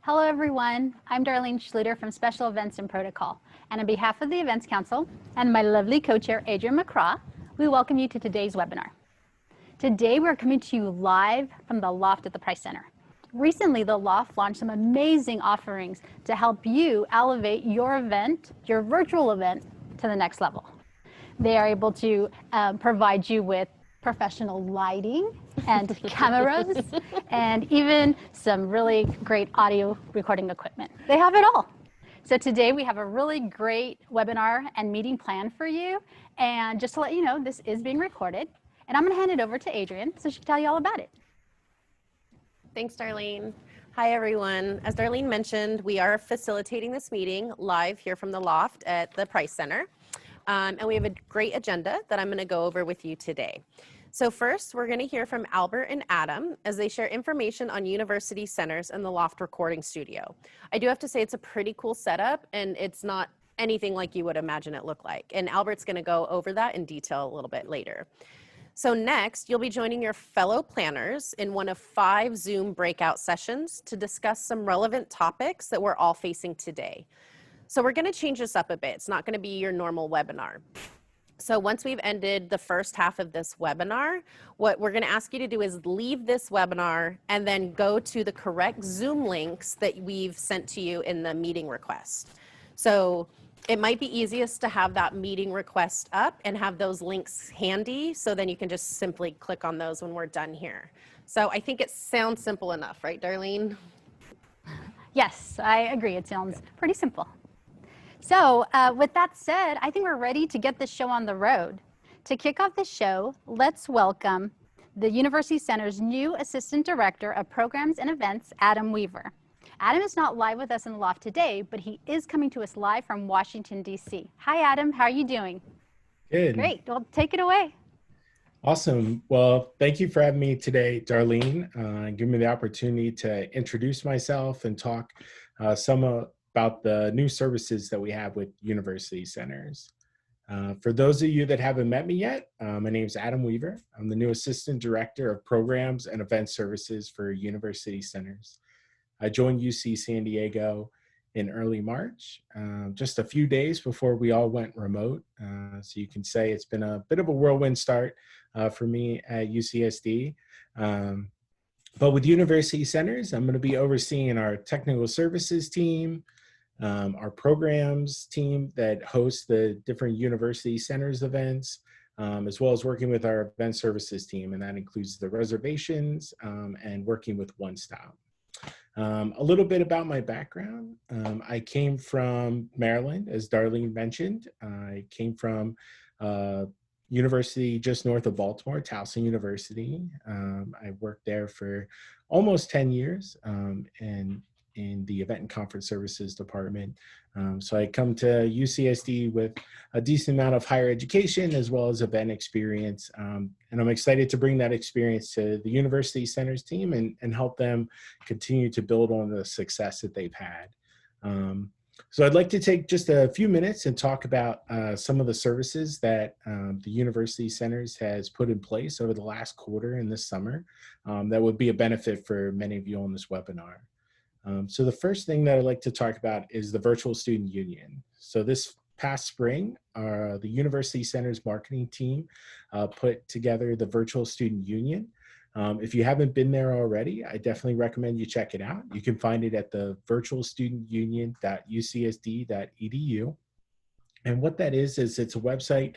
Hello everyone, I'm Darlene Schlueter from Special Events and Protocol, and on behalf of the Events Council and my lovely co-chair Adrianne McCraw, we welcome you to today's webinar. Today we're coming to you live from the Loft at the Price Center. Recently, the Loft launched some amazing offerings to help you elevate your event, your virtual event, to the next level. They are able to provide you with professional lighting and cameras and even some really great audio recording equipment. They have it all. So today we have a really great webinar and meeting planned for you. And just to let you know, this is being recorded. And I'm going to hand it over to Adrianne so she can tell you all about it. Thanks, Darlene. Hi, everyone. As Darlene mentioned, we are facilitating this meeting live here from the Loft at the Price Center. And we have a great agenda that I'm going to go over with you today. So first, we're going to hear from Albert and Adam as they share information on university centers and the Loft recording studio. I do have to say it's a pretty cool setup, and it's not anything like you would imagine it look like. And Albert's going to go over that in detail a little bit later. So next, you'll be joining your fellow planners in one of 5 Zoom breakout sessions to discuss some relevant topics that we're all facing today. So we're going to change this up a bit. It's not going to be your normal webinar. So once we've ended the first half of this webinar, what we're going to ask you to do is leave this webinar and then go to the correct Zoom links that we've sent to you in the meeting request. So it might be easiest to have that meeting request up and have those links handy, so then you can just simply click on those when we're done here. So I think it sounds simple enough, right, Darlene? Yes, I agree. It sounds pretty simple. So with that said, I think we're ready to get this show on the road. To kick off the show, let's welcome the University Center's new Assistant Director of Programs and Events, Adam Weaver. Adam is not live with us in the Loft today, but he is coming to us live from Washington, D.C. Hi, Adam. How are you doing? Good. Great. Well, take it away. Awesome. Well, thank you for having me today, Darlene. Give me the opportunity to introduce myself and talk some about the new services that we have with university centers. For those of you that haven't met me yet, my name is Adam Weaver. I'm the new Assistant Director of Programs and Event Services for University Centers. I joined UC San Diego in early March, just a few days before we all went remote. So you can say it's been a bit of a whirlwind start for me at UCSD. But with University Centers, I'm going to be overseeing our technical services team, our programs team that hosts the different university centers events, as well as working with our event services team, and that includes the reservations and working with One Stop. A little bit about my background. I came from Maryland, as Darlene mentioned. I came from university just north of Baltimore, Towson University. I worked there for almost 10 years and in the Event and Conference Services Department. So I come to UCSD with a decent amount of higher education as well as event experience. And I'm excited to bring that experience to the University Centers team and help them continue to build on the success that they've had. So I'd like to take just a few minutes and talk about some of the services that the University Centers has put in place over the last quarter and this summer that would be a benefit for many of you on this webinar. So the first thing that I'd like to talk about is the Virtual Student Union. So this past spring, the University Centers marketing team put together the Virtual Student Union. If you haven't been there already, I definitely recommend you check it out. You can find it at the virtualstudentunion.ucsd.edu. And what that is it's a website,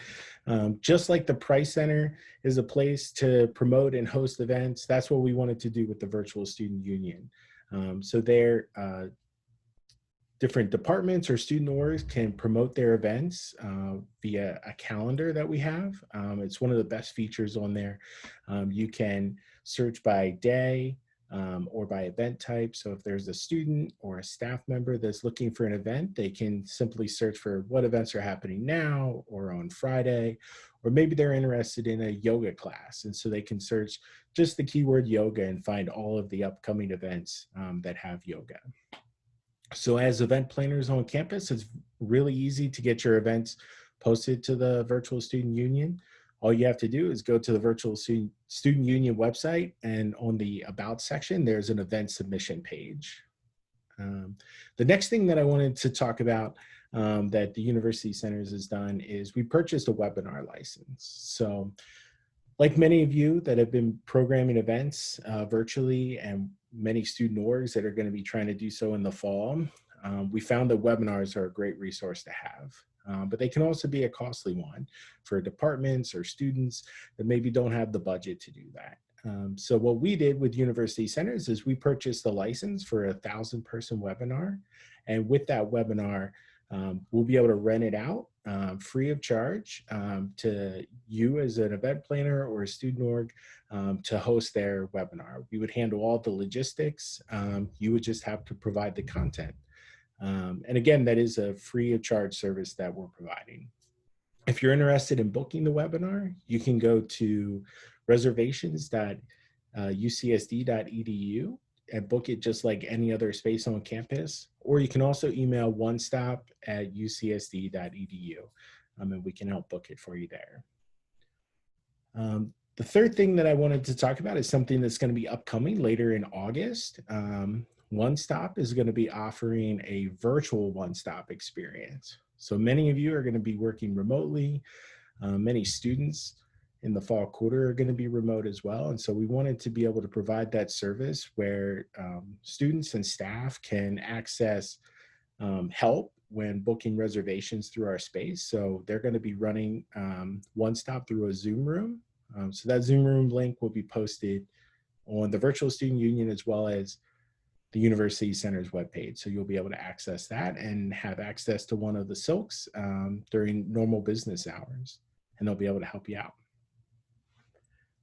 just like the Price Center is a place to promote and host events. That's what we wanted to do with the Virtual Student Union. So their different departments or student orgs can promote their events via a calendar that we have. It's one of the best features on there. You can search by day or by event type. So if there's a student or a staff member that's looking for an event, they can simply search for what events are happening now or on Friday, or maybe they're interested in a yoga class. And so they can search just the keyword yoga and find all of the upcoming events that have yoga. So as event planners on campus, it's really easy to get your events posted to the Virtual Student Union. All you have to do is go to the Virtual Student Union website, and on the About section, there's an event submission page. The next thing that I wanted to talk about that the University Centers has done is we purchased a webinar license. So like many of you that have been programming events virtually and many student orgs that are going to be trying to do so in the fall, we found that webinars are a great resource to have. But they can also be a costly one for departments or students that maybe don't have the budget to do that. So what we did with University Centers is we purchased a license for a 1,000-person webinar. And with that webinar, we'll be able to rent it out free of charge to you as an event planner or a student org to host their webinar. We would handle all the logistics. You would just have to provide the content. And again, that is a free of charge service that we're providing. If you're interested in booking the webinar, you can go to reservations.ucsd.edu and book it just like any other space on campus. Or you can also email onestop@ucsd.edu and we can help book it for you there. The third thing that I wanted to talk about is something that's going to be upcoming later in August. One Stop is going to be offering a virtual one-stop experience. So many of you are going to be working remotely. Many students in the fall quarter are going to be remote as well. And so we wanted to be able to provide that service where students and staff can access help when booking reservations through our space. So they're going to be running One Stop through a Zoom room. So that Zoom room link will be posted on the Virtual Student Union as well as the University Center's webpage. So you'll be able to access that and have access to one of the Silks during normal business hours, and they'll be able to help you out.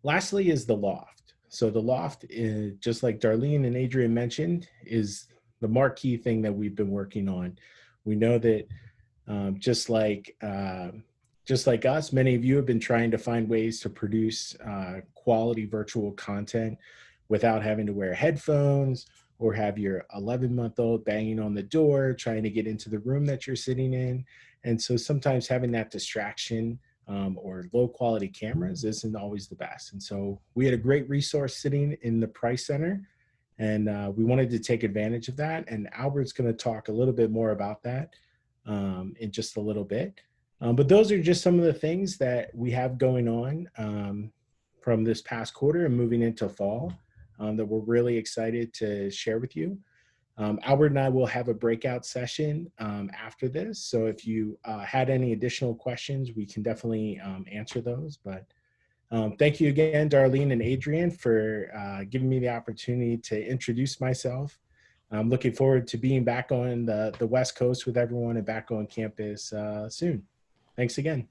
Lastly is the Loft. So the Loft, is, just like Darlene and Adrianne mentioned, is the marquee thing that we've been working on. We know that just like us, many of you have been trying to find ways to produce quality virtual content without having to wear headphones or have your 11-month-old banging on the door, trying to get into the room that you're sitting in. And so sometimes having that distraction or low quality cameras isn't always the best. And so we had a great resource sitting in the Price Center, and we wanted to take advantage of that. And Albert's gonna talk a little bit more about that in just a little bit. But those are just some of the things that we have going on from this past quarter and moving into fall that we're really excited to share with you. Albert and I will have a breakout session after this. So if you had any additional questions, we can definitely answer those. But thank you again, Darlene and Adrianne, for giving me the opportunity to introduce myself. I'm looking forward to being back on the West Coast with everyone and back on campus soon. Thanks again.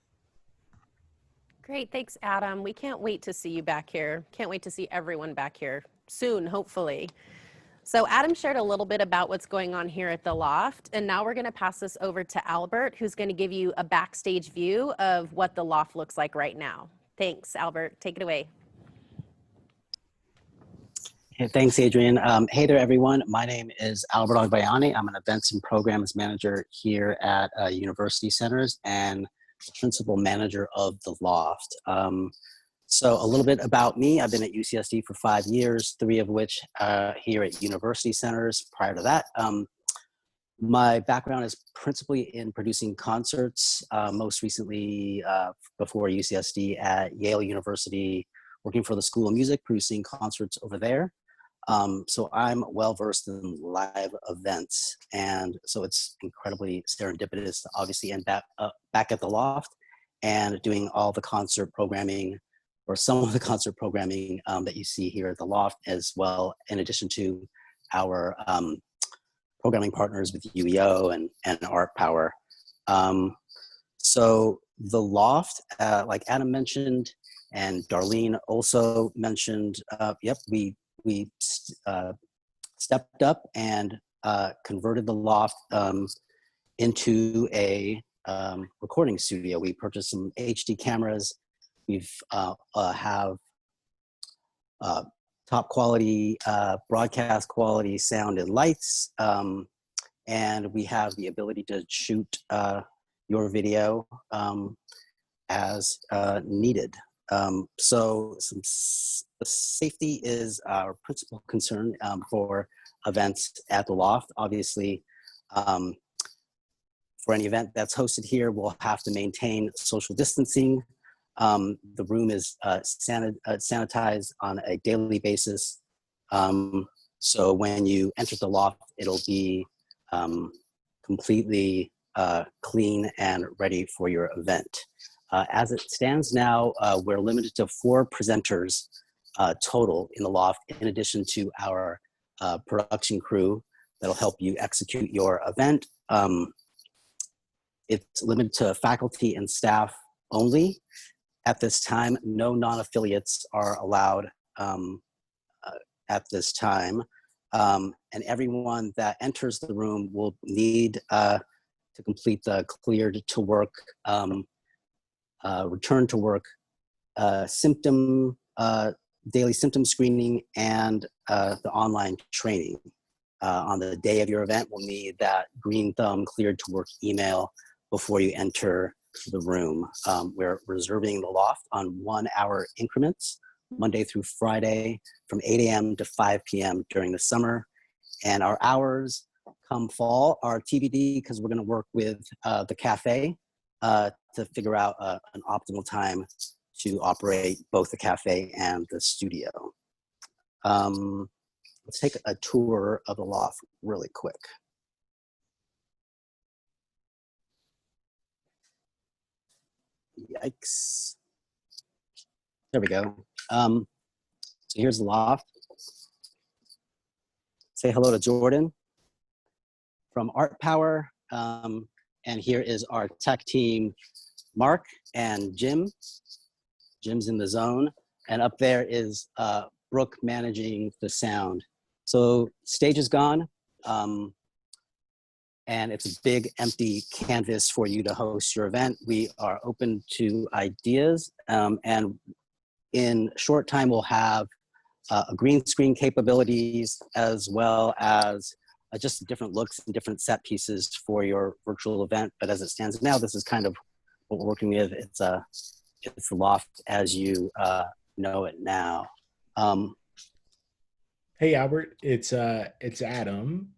Great, thanks, Adam. We can't wait to see you back here. Can't wait to see everyone back here soon, hopefully. So Adam shared a little bit about what's going on here at the Loft, and now we're going to pass this over to Albert, who's going to give you a backstage view of what the Loft looks like right now. Thanks, Albert. Take it away. Hey, thanks, Adrianne. Hey there, everyone. My name is Albert Agbayani. I'm an events and programs manager here at University Centers and principal manager of the Loft. So a little bit about me. I've been at UCSD for 5 years, 3 of which here at University Centers. Prior to that, my background is principally in producing concerts, most recently before UCSD at Yale University, working for the School of Music, producing concerts over there. So I'm well-versed in live events, and so it's incredibly serendipitous to obviously end back at the Loft and doing all the concert programming, or some of the concert programming that you see here at the Loft, as well, in addition to our programming partners with UEO and Art Power. So the Loft, like Adam mentioned, and Darlene also mentioned, yep, we stepped up and converted the Loft into a recording studio. We purchased some HD cameras. We've have top quality, broadcast quality sound and lights. And we have the ability to shoot your video as needed. So safety is our principal concern for events at the Loft. Obviously, for any event that's hosted here, we'll have to maintain social distancing. The room is sanitized on a daily basis. So when you enter the Loft, it'll be completely clean and ready for your event. As it stands now, we're limited to 4 presenters total in the Loft, in addition to our production crew that'll help you execute your event. It's limited to faculty and staff only. At this time, no non-affiliates are allowed at this time. And everyone that enters the room will need to complete the cleared to work, return to work daily symptom screening and the online training. On the day of your event, we'll need that green thumb cleared to work email before you enter the room. We're reserving the Loft on 1-hour increments, Monday through Friday, from 8 a.m. to 5 p.m. during the summer. And our hours come fall are TBD, because we're going to work with the cafe to figure out an optimal time to operate both the cafe and the studio. Let's take a tour of the Loft really quick. Yikes. There we go. So here's the Loft. Say hello to Jordan from Art Power. And here is our tech team, Mark and Jim. Jim's in the zone. And up there is Brooke managing the sound. So stage is gone. And it's a big empty canvas for you to host your event. We are open to ideas. And in short time, we'll have a green screen capabilities, as well as just different looks and different set pieces for your virtual event. But as it stands now, this is kind of what we're working with. It's the Loft as you know it now. Hey, Albert, it's Adam.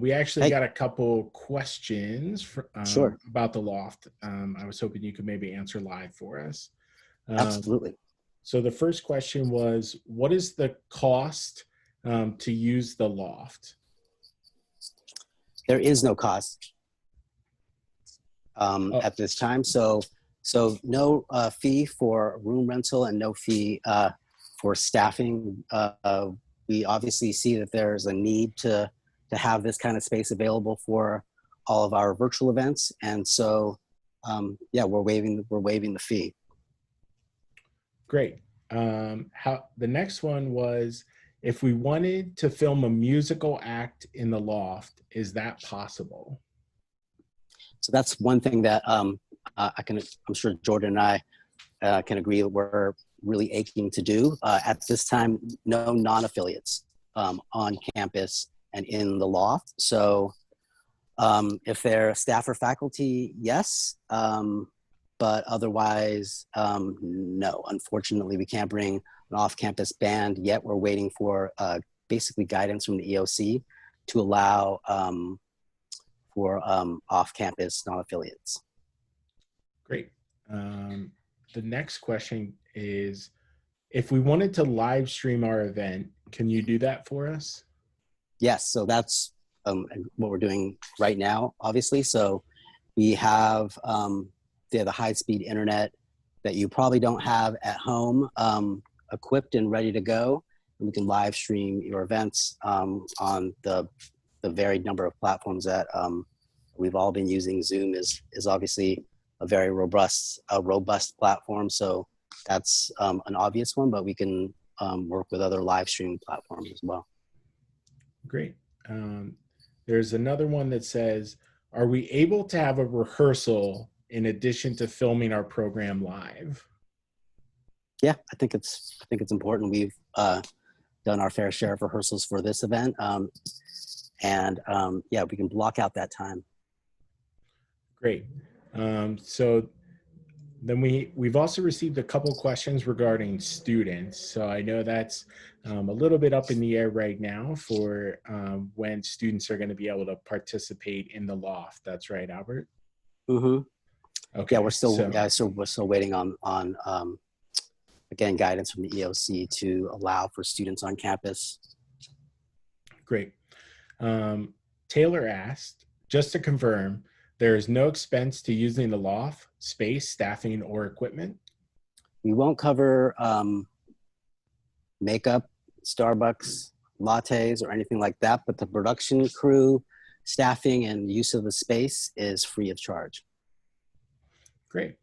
We actually got a couple questions Sure. about the Loft. I was hoping you could maybe answer live for us. Absolutely. So the first question was, what is the cost to use the Loft? There is no cost at this time. So no fee for room rental and no fee for staffing. We obviously see that there's a need to have this kind of space available for all of our virtual events. And so, yeah, we're waiving the fee. Great. The next one was, if we wanted to film a musical act in the Loft, is that possible? So that's one thing that I'm sure Jordan and I can agree that we're really aching to do. At this time, no non-affiliates on campus and in the Loft. So if they're staff or faculty, yes. But otherwise, no. Unfortunately, we can't bring an off-campus band yet. We're waiting for basically guidance from the EOC to allow for off-campus non-affiliates. Great. The next question is, if we wanted to live stream our event, can you do that for us? Yes, so that's what we're doing right now, obviously. So we have the high-speed internet that you probably don't have at home, equipped and ready to go. And we can live stream your events on the varied number of platforms that we've all been using. Zoom is obviously a very robust platform. So that's an obvious one, but we can work with other live streaming platforms as well. Great. There's another one that says, are we able to have a rehearsal in addition to filming our program live? Yeah, I think it's important. We've done our fair share of rehearsals for this event. Yeah, we can block out that time. Great. So Then we've also received a couple questions regarding students. So I know that's a little bit up in the air right now for when students are going to be able to participate in the loft. That's right, Albert? Mm-hmm. Okay. Yeah, we're still waiting on again, guidance from the EOC to allow for students on campus. Great. Taylor asked, just to confirm, there is no expense to using the loft, space, staffing, or equipment? We won't cover makeup, Starbucks, lattes, or anything like that, but the production crew, staffing, and use of the space is free of charge. Great.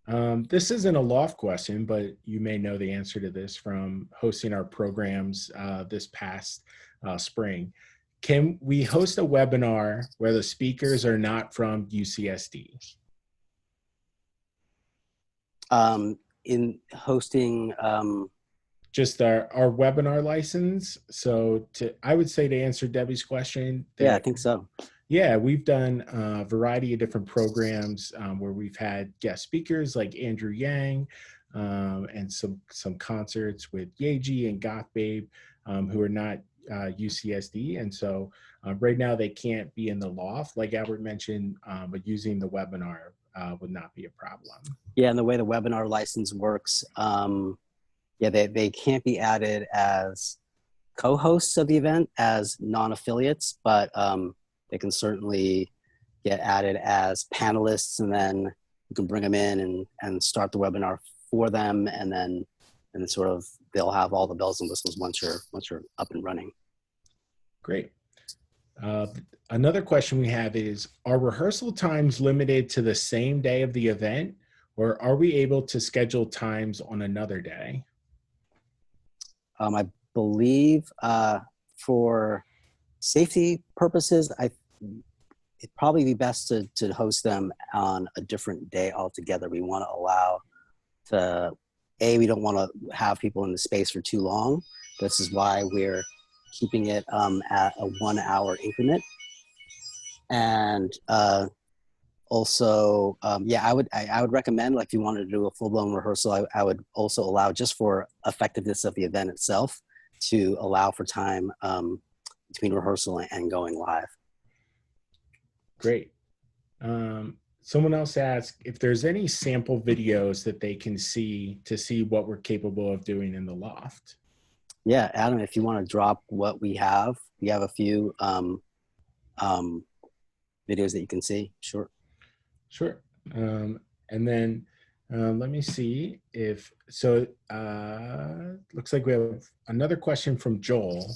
This isn't a loft question, but you may know the answer to this from hosting our programs this past spring. Can we host a webinar where the speakers are not from UCSD? In hosting, just our webinar license. So I would say to answer Debbie's question. Yeah, I think so. Yeah, we've done a variety of different programs where we've had guest speakers like Andrew Yang and some concerts with Yeji and Goth Babe who are not UCSD. And so right now they can't be in the loft, like Albert mentioned, but using the webinar would not be a problem. Yeah, and the way the webinar license works, yeah, they can't be added as co-hosts of the event as non-affiliates, but they can certainly get added as panelists, and then you can bring them in and start the webinar for them, and then sort of they'll have all the bells and whistles once you're up and running. Great. Another question we have is, are rehearsal times limited to the same day of the event, or are we able to schedule times on another day? I believe for safety purposes, it'd probably be best to host them on a different day altogether. We want to allow we don't want to have people in the space for too long. This is why we're keeping it at a 1 hour increment. And also, yeah, I would recommend, like, if you wanted to do a full-blown rehearsal, I would also allow, just for effectiveness of the event itself, to allow for time between rehearsal and going live. Great. Someone else asked if there's any sample videos that they can see to see what we're capable of doing in the loft. Yeah, Adam, if you want to drop what we have a few videos that you can see. Sure. Sure. And then let me see if, so looks like we have another question from Joel.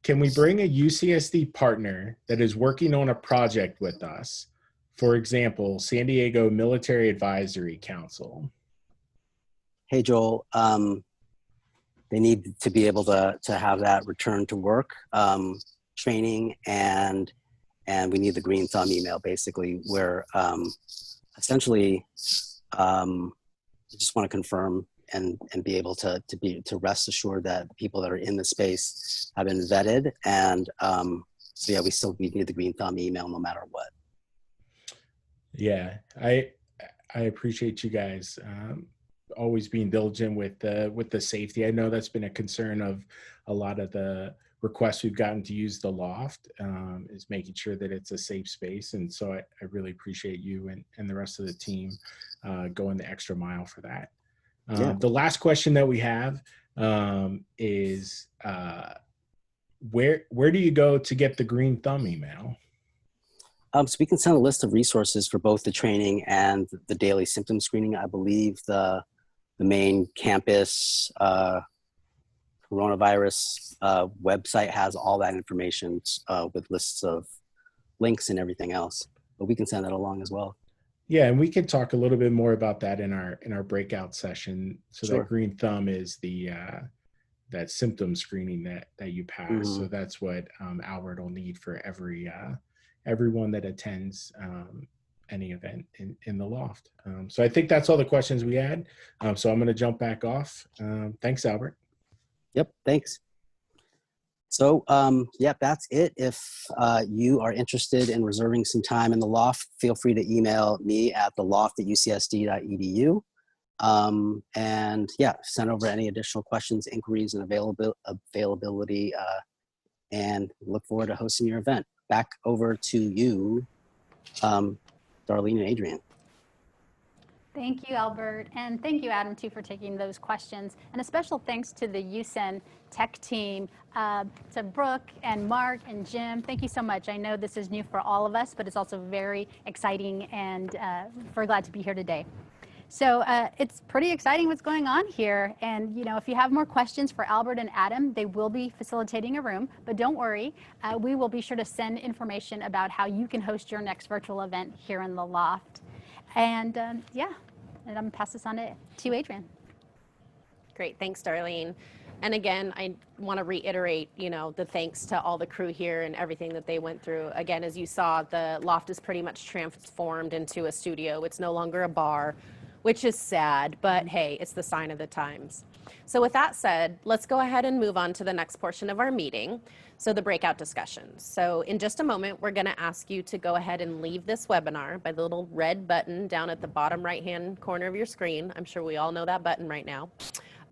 Can we bring a UCSD partner that is working on a project with us? For example, San Diego Military Advisory Council. Hey, Joel, they need to be able to have that return to work training, and we need the green thumb email, basically, where essentially we just want to confirm and be able to rest assured that the people that are in the space have been vetted. And so yeah, we need the green thumb email no matter what. Yeah, I appreciate you guys always being diligent with the safety. I know that's been a concern of a lot of the requests we've gotten to use the loft, is making sure that it's a safe space. And so I really appreciate you and the rest of the team going the extra mile for that. Yeah. The last question that we have is where do you go to get the green thumb email? So we can send a list of resources for both the training and the daily symptom screening. I believe the main campus coronavirus website has all that information with lists of links and everything else, but we can send that along as well. Yeah, and we can talk a little bit more about that in our breakout session. So Sure. that green thumb is the that symptom screening that you pass. Mm-hmm. So that's what Albert will need for everyone that attends any event in the loft. So I think that's all the questions we had. So I'm going to jump back off. Thanks, Albert. Yep, thanks. So, yeah, that's it. If you are interested in reserving some time in the loft, feel free to email me at theloft@ucsd.edu. And yeah, send over any additional questions, inquiries, and availability, and look forward to hosting your event. Back over to you, Darlene and Adrianne. Thank you, Albert. And thank you, Adam, too, for taking those questions. And a special thanks to the USEN tech team, to Brooke and Mark and Jim. Thank you so much. I know this is new for all of us, but it's also very exciting, and we're glad to be here today. So it's pretty exciting what's going on here. And, you know, if you have more questions for Albert and Adam, they will be facilitating a room. But don't worry, we will be sure to send information about how you can host your next virtual event here in the loft. And yeah, and I'm gonna pass this on to Adrianne. Great, thanks, Darlene. And again, I want to reiterate, you know, the thanks to all the crew here and everything that they went through. Again, as you saw, the loft is pretty much transformed into a studio. It's no longer a bar, which is sad, but hey, it's the sign of the times. So with that said, let's go ahead and move on to the next portion of our meeting. So the breakout discussions. So in just a moment, we're going to ask you to go ahead and leave this webinar by the little red button down at the bottom right-hand corner of your screen. I'm sure we all know that button right now.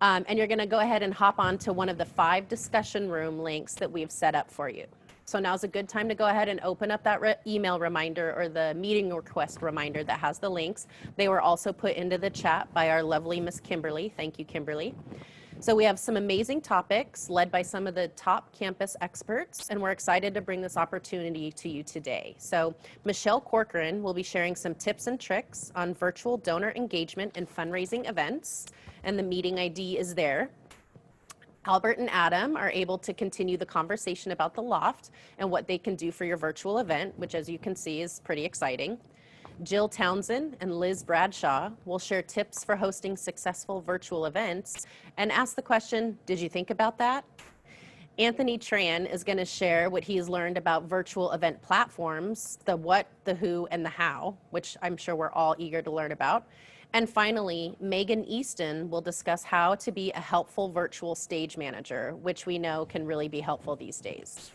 And you're going to go ahead and hop on to one of the 5 discussion room links that we've set up for you. So now's a good time to go ahead and open up that email reminder or the meeting request reminder that has the links. They were also put into the chat by our lovely Miss Kimberly. Thank you, Kimberly. So we have some amazing topics led by some of the top campus experts, and we're excited to bring this opportunity to you today. So Michelle Corcoran will be sharing some tips and tricks on virtual donor engagement and fundraising events, and the meeting ID is there. Albert and Adam are able to continue the conversation about the loft and what they can do for your virtual event, which, as you can see, is pretty exciting. Jill Townsend and Liz Bradshaw will share tips for hosting successful virtual events and ask the question, did you think about that? Anthony Tran is going to share what he's learned about virtual event platforms, the what, the who, and the how, which I'm sure we're all eager to learn about. And finally, Megan Eastin will discuss how to be a helpful virtual stage manager, which we know can really be helpful these days.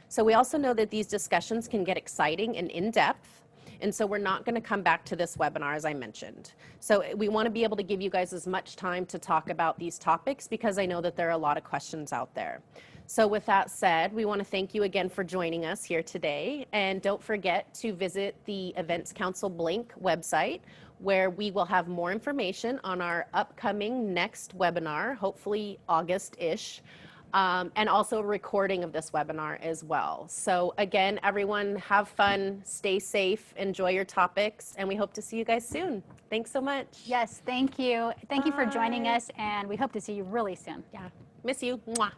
So we also know that these discussions can get exciting and in-depth, and so we're not going to come back to this webinar, as I mentioned. So we want to be able to give you guys as much time to talk about these topics because I know that there are a lot of questions out there. So with that said, we want to thank you again for joining us here today. And don't forget to visit the Events Council Blink website, where we will have more information on our upcoming next webinar, hopefully August-ish. And also a recording of this webinar as well. So again, everyone, have fun, stay safe, enjoy your topics, and we hope to see you guys soon. Thanks so much. Yes, thank you. Thank you for joining us, and we hope to see you really soon. Yeah, miss you. Mwah.